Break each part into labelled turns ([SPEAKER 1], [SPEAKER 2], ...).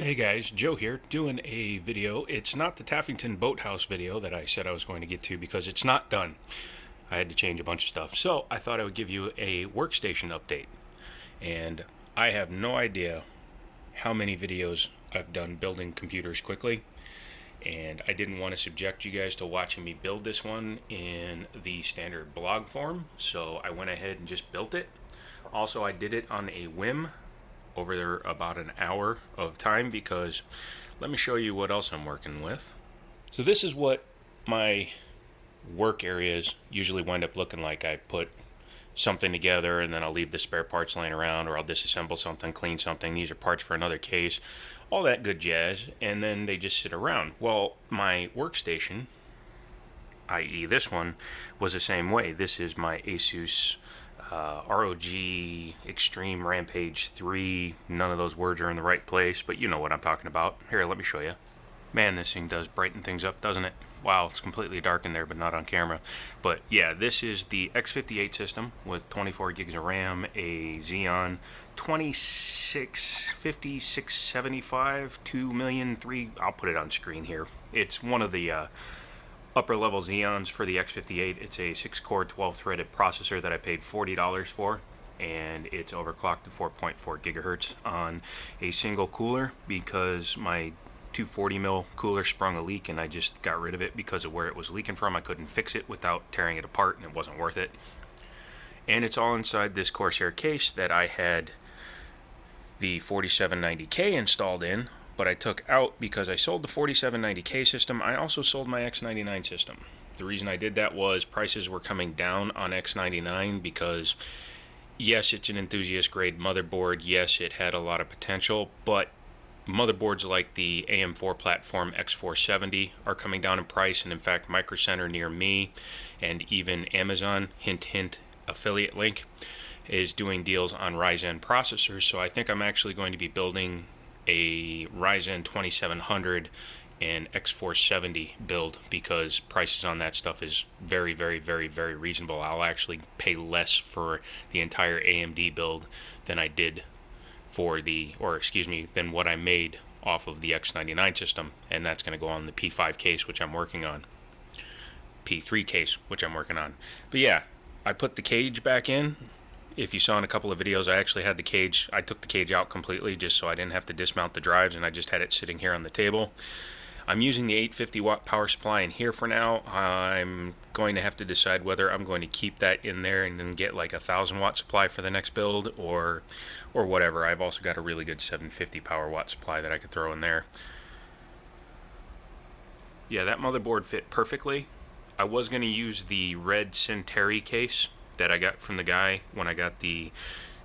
[SPEAKER 1] Hey guys, Joe here, doing a video. It's not the Taffington Boathouse video that I said I was going to get to because it's not done. I had to change a bunch of stuff. So I thought I would give you a workstation update. And I have no idea how many videos I've done building computers quickly. And I didn't want to subject you guys to watching me build this one in the standard blog form. So I went ahead and just built it. Also, I did it on a whim over there about an hour of time because let me show you what else I'm working with. So this is what my work areas usually wind up looking like. I put something together and then I'll leave the spare parts laying around, or I'll disassemble something, clean something. These are parts for another case, all that good jazz, and then they just sit around. Well, my workstation, i.e. this one, was the same way. This is my Asus ROG Extreme Rampage 3. None of those words are in the right place, but you know what I'm talking about. Here, let me show you. Man, this thing does brighten things up, doesn't it? Wow, it's completely dark in there, but not on camera. But yeah, this is the X58 system with 24 gigs of RAM, a Xeon 2650 2,000,003. I'll put it on screen here. It's one of the upper level Xeons for the X58. It's a 6-core 12-threaded processor that I paid $40 for, and it's overclocked to 4.4 gigahertz on a single cooler because my 240 mil cooler sprung a leak and I just got rid of it because of where it was leaking from. I couldn't fix it without tearing it apart, and it wasn't worth it. And it's all inside this Corsair case that I had the 4790K installed in, but I took out because I sold the 4790K system. I also sold my X99 system. The reason I did that was prices were coming down on X99 because, yes, it's an enthusiast grade motherboard. Yes, it had a lot of potential, but motherboards like the AM4 platform X470 are coming down in price, and in fact, Micro Center near me and even Amazon, hint hint, affiliate link, is doing deals on Ryzen processors. So I think I'm actually going to be building a Ryzen 2700 and X470 build because prices on that stuff is very, very, very, very reasonable. I'll actually pay less for the entire AMD build than I did for than what I made off of the X99 system, and that's going to go on the P5 case, which I'm working on, P3 case, which I'm working on. But yeah, I put the cage back in. If you saw in a couple of videos, I actually had the cage, I took the cage out completely just so I didn't have to dismount the drives, and I just had it sitting here on the table. I'm using the 850 watt power supply in here for now. I'm going to have to decide whether I'm going to keep that in there and then get like a 1,000 watt supply for the next build, or whatever. I've also got a really good 750 power watt supply that I could throw in there. Yeah, that motherboard fit perfectly. I was going to use the red Centauri case that I got from the guy when I got the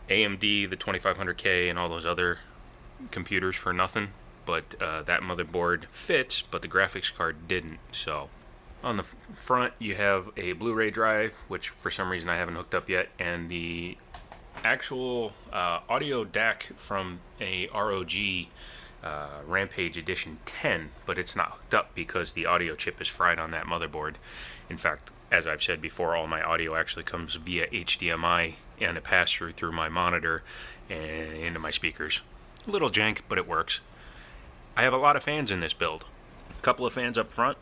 [SPEAKER 1] AMD, the 2500K, and all those other computers for nothing. But that motherboard fits, but the graphics card didn't. So on the front, you have a Blu-ray drive, which for some reason I haven't hooked up yet, and the actual audio DAC from a ROG Rampage Edition 10, but it's not hooked up because the audio chip is fried on that motherboard. In fact, as I've said before, all my audio actually comes via HDMI and a pass-through through my monitor and into my speakers. A little jank, but it works. I have a lot of fans in this build. A couple of fans up front.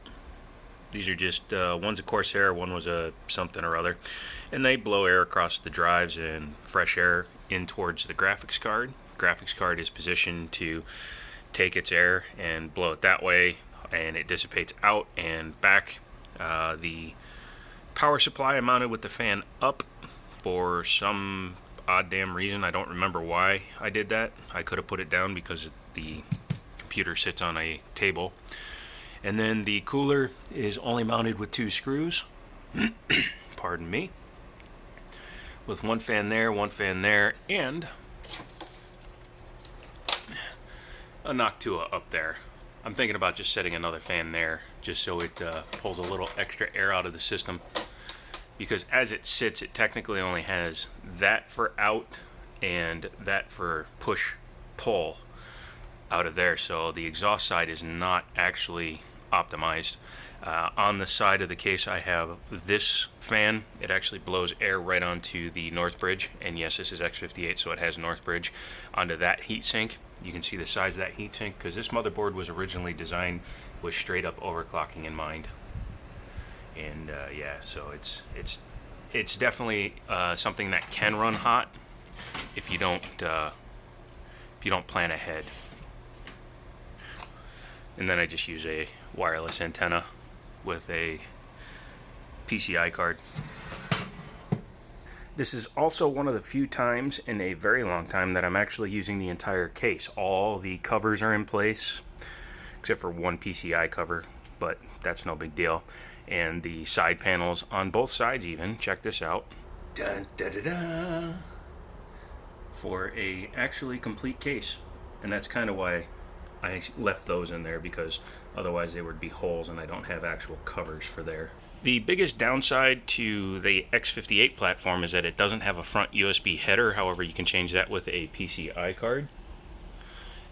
[SPEAKER 1] These are just, one's a Corsair, one was a something or other. And they blow air across the drives and fresh air in towards the graphics card. Graphics card is positioned to take its air and blow it that way, and it dissipates out and back. The power supply I mounted with the fan up for some odd damn reason. I don't remember why I did that. I could have put it down because the computer sits on a table. And then the cooler is only mounted with 2 screws. Pardon me. With one fan there, and a Noctua up there. I'm thinking about just setting another fan there just so it pulls a little extra air out of the system, because as it sits, it technically only has that for out and that for push pull out of there, so the exhaust side is not actually optimized. On the side of the case, I have this fan. It actually blows air right onto the north bridge, and yes, this is X58, so it has north bridge onto that heatsink. You can see the size of that heatsink, because this motherboard was originally designed with straight up overclocking in mind. And yeah, so it's definitely something that can run hot if you don't plan ahead. And then I just use a wireless antenna with a PCI card. This is also one of the few times in a very long time that I'm actually using the entire case. All the covers are in place, except for one PCI cover, but that's no big deal. And the side panels on both sides even, check this out. Dun, da, da, da, for a actually complete case. And that's kind of why I left those in there, because otherwise there would be holes and I don't have actual covers for there. The biggest downside to the X58 platform is that it doesn't have a front USB header. However, you can change that with a PCI card.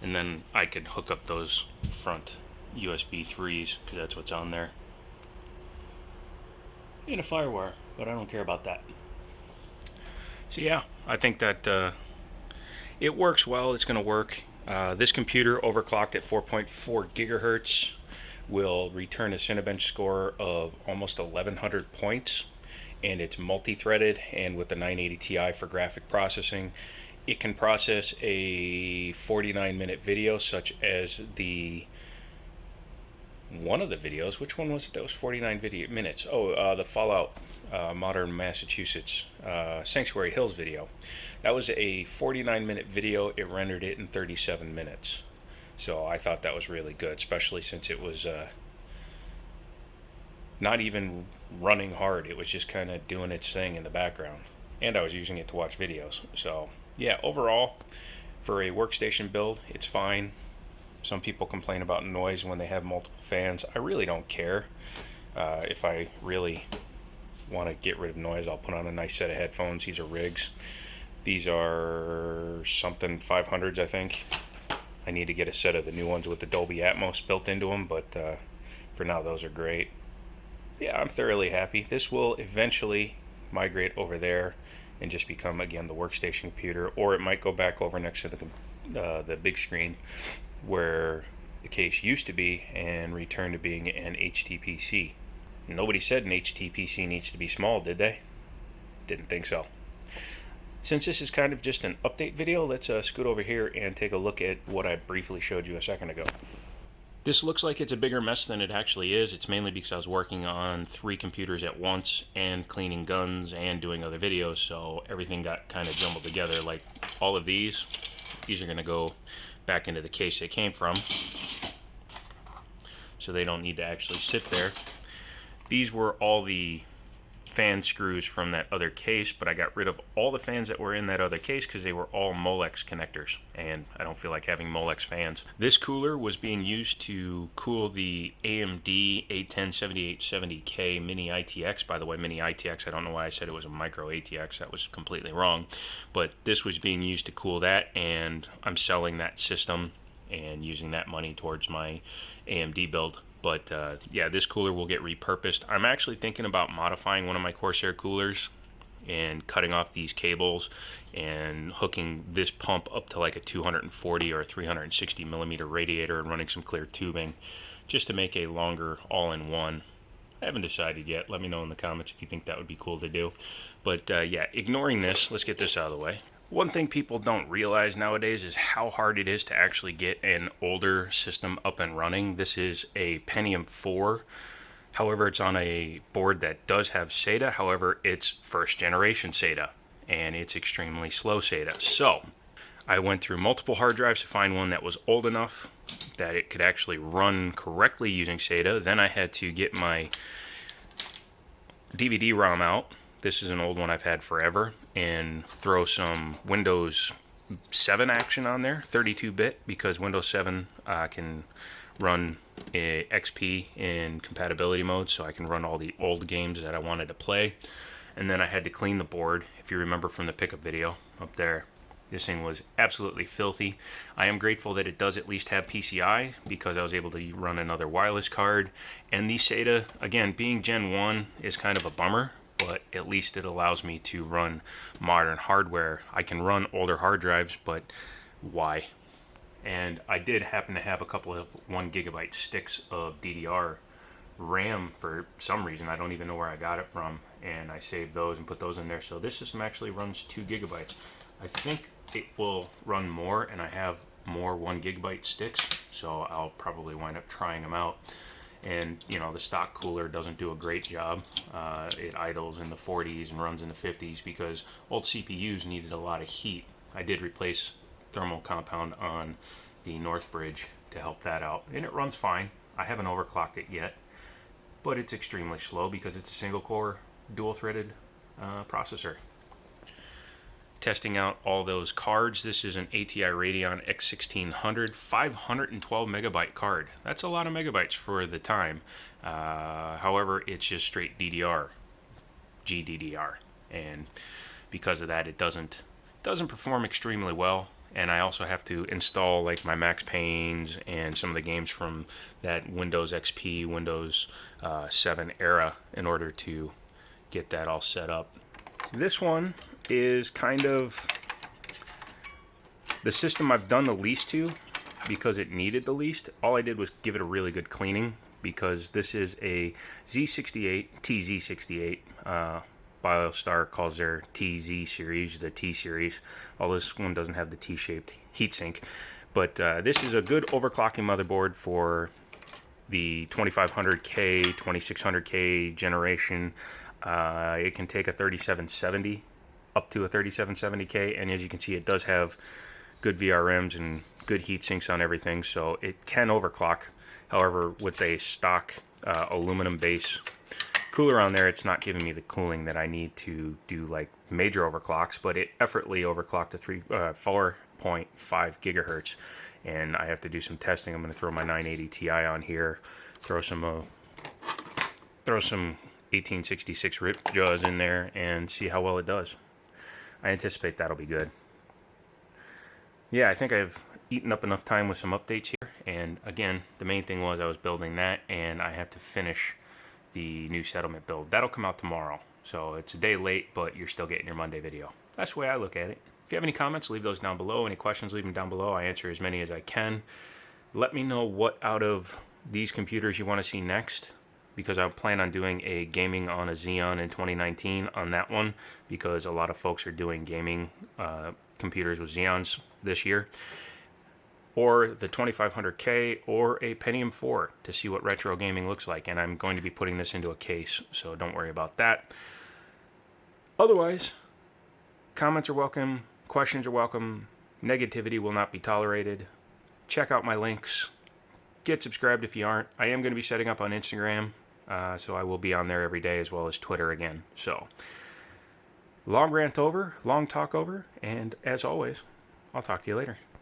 [SPEAKER 1] And then I could hook up those front USB 3s, because that's what's on there. And a FireWire, but I don't care about that. So yeah, I think that it works well. It's going to work. This computer overclocked at 4.4 gigahertz will return a Cinebench score of almost 1100 points, and it's multi-threaded, and with the 980 Ti for graphic processing, it can process a 49-minute video, such as one of the videos. Which one was it that was 49 minutes? Oh, the Fallout Modern Massachusetts Sanctuary Hills video. That was a 49-minute video. It rendered it in 37 minutes. So I thought that was really good, especially since it was not even running hard. It was just kind of doing its thing in the background. And I was using it to watch videos. So yeah, overall, for a workstation build, it's fine. Some people complain about noise when they have multiple fans. I really don't care. If I really want to get rid of noise, I'll put on a nice set of headphones. These are Rigs. These are something 500s, I think. I need to get a set of the new ones with the Dolby Atmos built into them, but for now those are great. Yeah, I'm thoroughly happy. This will eventually migrate over there and just become, again, the workstation computer, or it might go back over next to the big screen where the case used to be and return to being an HTPC. Nobody said an HTPC needs to be small, did they? Didn't think so. Since this is kind of just an update video, let's scoot over here and take a look at what I briefly showed you a second ago. This looks like it's a bigger mess than it actually is. It's mainly because I was working on 3 computers at once and cleaning guns and doing other videos, so everything got kind of jumbled together. Like all of these are going to go back into the case they came from, so they don't need to actually sit there. These were all the fan screws from that other case, but I got rid of all the fans that were in that other case because they were all Molex connectors, and I don't feel like having Molex fans. This cooler was being used to cool the AMD A107870K Mini ITX. By the way, Mini ITX, I don't know why I said it was a micro ATX. That was completely wrong, but this was being used to cool that, and I'm selling that system and using that money towards my AMD build. But yeah, this cooler will get repurposed. I'm actually thinking about modifying one of my Corsair coolers and cutting off these cables and hooking this pump up to like a 240 or a 360 millimeter radiator and running some clear tubing just to make a longer all-in-one. I haven't decided yet. Let me know in the comments if you think that would be cool to do. But yeah, ignoring this, let's get this out of the way. One thing people don't realize nowadays is how hard it is to actually get an older system up and running. This is a Pentium 4. However, it's on a board that does have SATA. However, it's first generation SATA, and it's extremely slow SATA. So I went through multiple hard drives to find one that was old enough that it could actually run correctly using SATA. Then I had to get my DVD-ROM out. This is an old one I've had forever, and throw some Windows 7 action on there, 32-bit, because Windows 7 can run XP in compatibility mode, so I can run all the old games that I wanted to play. And then I had to clean the board. If you remember from the pickup video up there, this thing was absolutely filthy. I am grateful that it does at least have PCI, because I was able to run another wireless card. And the SATA, again, being Gen 1 is kind of a bummer, but at least it allows me to run modern hardware. I can run older hard drives, but why? And I did happen to have a couple of 1 GB sticks of DDR RAM for some reason. I don't even know where I got it from, and I saved those and put those in there. So this system actually runs 2 GB. I think it will run more, and I have more 1 GB sticks, so I'll probably wind up trying them out. And you know, the stock cooler doesn't do a great job. It idles in the 40s and runs in the 50s because old CPUs needed a lot of heat. I did replace thermal compound on the North Bridge to help that out, and it runs fine. I haven't overclocked it yet, but it's extremely slow because it's a single core dual threaded processor. Testing out all those cards. This is an ATI Radeon X1600 512 megabyte card. That's a lot of megabytes for the time. However, it's just straight DDR, GDDR, and because of that, it doesn't perform extremely well. And I also have to install like my Max Paynes and some of the games from that Windows XP, Windows 7 era in order to get that all set up. This one is kind of the system I've done the least to because it needed the least. All I did was give it a really good cleaning because this is a Z68, TZ68. BioStar calls their TZ series the T series. Although this one doesn't have the T-shaped heatsink. But this is a good overclocking motherboard for the 2500K, 2600K generation. It can take a 3770 up to a 3770K, and as you can see, it does have good VRMs and good heat sinks on everything, so it can overclock. However, with a stock aluminum base cooler on there, it's not giving me the cooling that I need to do like major overclocks, but it effortlessly overclocked to 4.5 gigahertz, and I have to do some testing. I'm going to throw my 980 Ti on here, throw some 1866 rip jaws in there, and see how well it does. I anticipate that'll be good. Yeah, I think I've eaten up enough time with some updates here, and again, the main thing was I was building that, and I have to finish the new settlement build. That'll come out tomorrow, so it's a day late, but you're still getting your Monday video. That's the way I look at it. If you have any comments, leave those down below. Any questions, leave them down below. I answer as many as I can. Let me know what out of these computers you want to see next, because I plan on doing a gaming on a Xeon in 2019 on that one, because a lot of folks are doing gaming computers with Xeons this year. Or the 2500K or a Pentium 4 to see what retro gaming looks like. And I'm going to be putting this into a case, so don't worry about that. Otherwise, comments are welcome, questions are welcome, negativity will not be tolerated. Check out my links. Get subscribed if you aren't. I am going to be setting up on Instagram, so I will be on there every day, as well as Twitter again. So, long rant over, long talk over, and as always, I'll talk to you later.